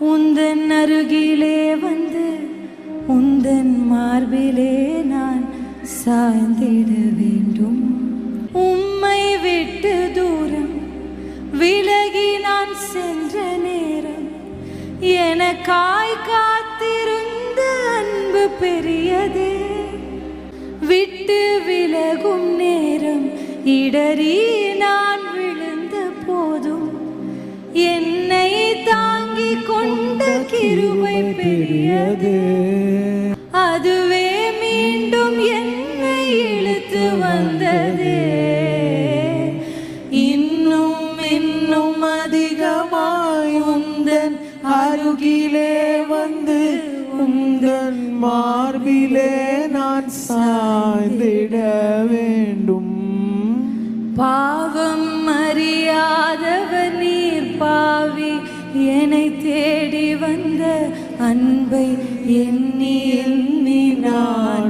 உந்தன் அருகிலே வந்து உந்தன் மார்பிலே நான் சாய்ந்திட வேண்டும். உம்மை விட்டு தூரம் விலகி நான் சென்ற நேரம் எனக்காய் காத்திருந்த அன்பு பெரியதே. விட்டு விலகும் நேரம் இடறி நான் விழுந்த போதும் என்னை தாங்கிக் கொண்ட கிருபை பெரியது. அதுவே மீண்டும் என்னை இழுத்து வந்ததே. இன்னும் இன்னும் அதிகமாய் உந்தன் அருகிலே வந்து உந்தன் மார்பிலே நான் சாய்ந்திட வேண்டும். பாவம் அறியாதவர் நீர் பாவி என்னை தேடி வந்த அன்பை எண்ணி எண்ணி நான்